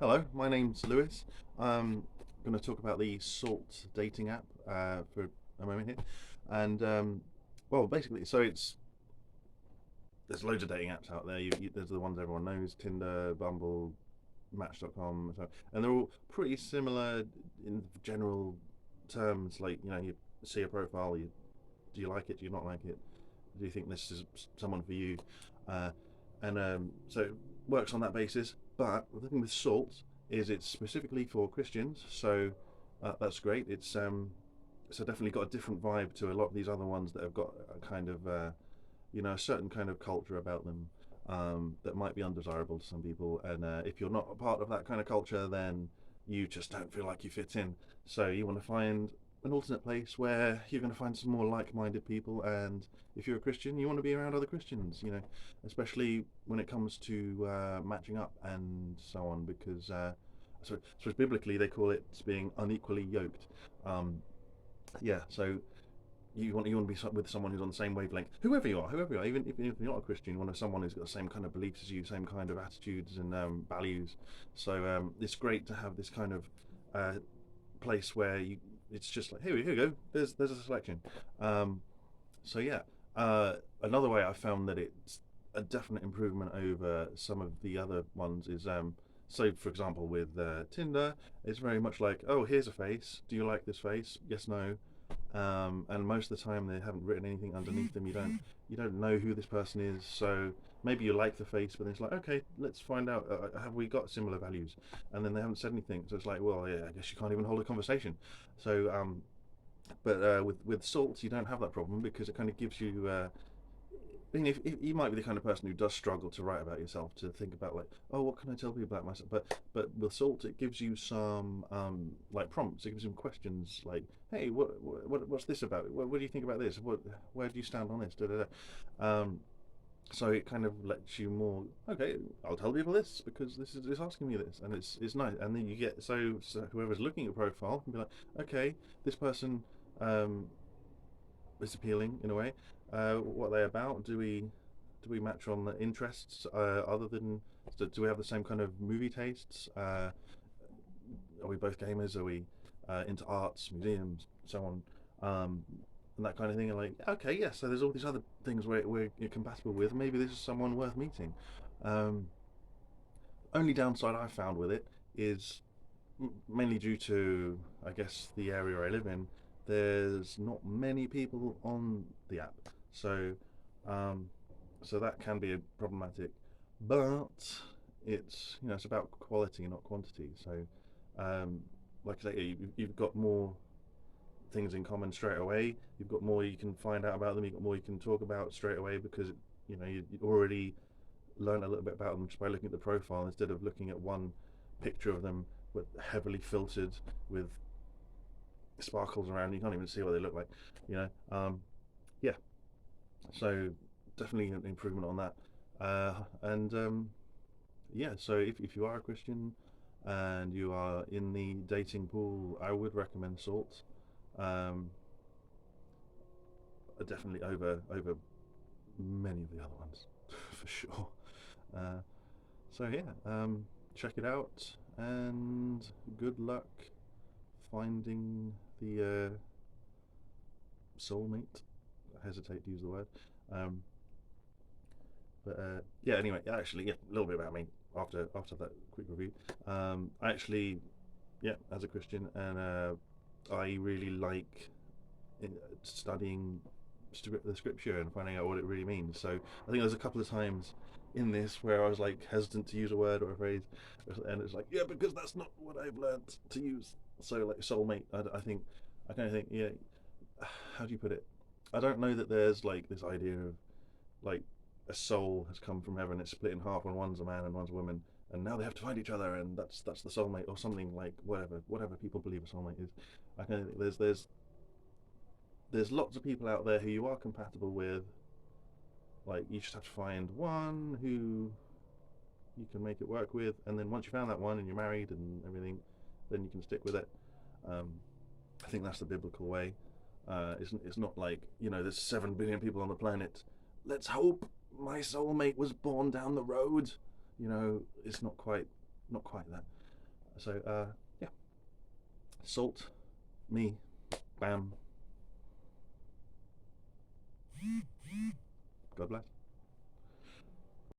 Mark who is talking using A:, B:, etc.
A: Hello, my name's Lewis. I'm going to talk about the Salt dating app for a moment here. And well, basically, there's loads of dating apps out there. There's the ones everyone knows: Tinder, Bumble, Match.com, and they're all pretty similar in general terms. Like you see a profile, do you like it? Do you not like it? Do you think this is someone for you? Uh, and so it works on that basis. But the thing with Salt is it's specifically for Christians, so that's great. It's definitely got a different vibe to a lot of these other ones that have got a kind of a certain kind of culture about them that might be undesirable to some people. And if you're not a part of that kind of culture, then you just don't feel like you fit in. So you want to find an alternate place where you're going to find some more like-minded people. And if you're a Christian, you want to be around other Christians. Especially when it comes to matching up and so on, because so biblically they call it being unequally yoked. Um, yeah, so you want to be with someone who's on the same wavelength, whoever you are, even if you're not a Christian, you want to someone who's got the same kind of beliefs as you, same kind of attitudes and values. So it's great to have this kind of uh, place where it's just like here we go. There's a selection. Um, so yeah, another way I found that it's a definite improvement over some of the other ones is so for example with Tinder, it's very much like, oh, here's a face. Do you like this face? Yes, no. And most of the time they haven't written anything underneath them. You don't know who this person is, so maybe you like the face, but then it's like, okay, let's find out. Have we got similar values? And then they haven't said anything, so it's like, well, yeah, I guess you can't even hold a conversation. So, but with Salt, you don't have that problem because it kind of gives you. I mean, if you might be the kind of person who does struggle to write about yourself, to think about like, oh, what can I tell people about myself? But with Salt, it gives you some like prompts. It gives you some questions like, hey, what's this about? What do you think about this? Where do you stand on this? Da, da, da. So it kind of lets you more. Okay, I'll tell people this because this is it's asking me this, and it's nice. And then you get so whoever's looking at your profile can be like, okay, this person um, is appealing in a way. What are they about? Do we match on the interests? Other than do we have the same kind of movie tastes? Are we both gamers? Are we into arts, museums, so on, and that kind of thing? And like, okay, yeah. So there's all these other things where you're compatible with. Maybe this is someone worth meeting. Um, Only downside I found with it is mainly due to, I guess, the area I live in. There's not many people on the app, so um, so that can be problematic. But it's about quality, not quantity. So, um, like I say, you've got more things in common straight away. You've got more you can find out about them. You've got more you can talk about straight away because you already learn a little bit about them just by looking at the profile instead of looking at one picture of them with heavily filtered with sparkles around. You can't even see what they look like. You know. Yeah. So definitely an improvement on that. And yeah. So if you are a Christian and you are in the dating pool, I would recommend Salt. Um, Definitely over many of the other ones for sure. Uh, so yeah, check it out and good luck finding the soulmate. I hesitate to use the word. Um, but yeah, anyway, actually, yeah, a little bit about me after that quick review. I actually, yeah, as a Christian, and I really like studying the scripture and finding out what it really means. So I think there's a couple of times in this where I was like hesitant to use a word or a phrase, and it's like, yeah, because that's not what I've learned to use. So like soulmate, I think I kind of think, yeah, how do you put it? I don't know that there's like this idea of like a soul has come from heaven, it's split in half, and one's a man and one's a woman, and now they have to find each other, and that's the soulmate or something like whatever people believe a soulmate is. I kind of think there's lots of people out there who you are compatible with. Like you just have to find one who you can make it work with, and then once you found that one and you're married and everything, then you can stick with it. Um, I think that's the biblical way. It's not like there's 7 billion people on the planet. Let's hope my soulmate was born down the road. It's not quite that. So yeah, salt, me, bam. God bless.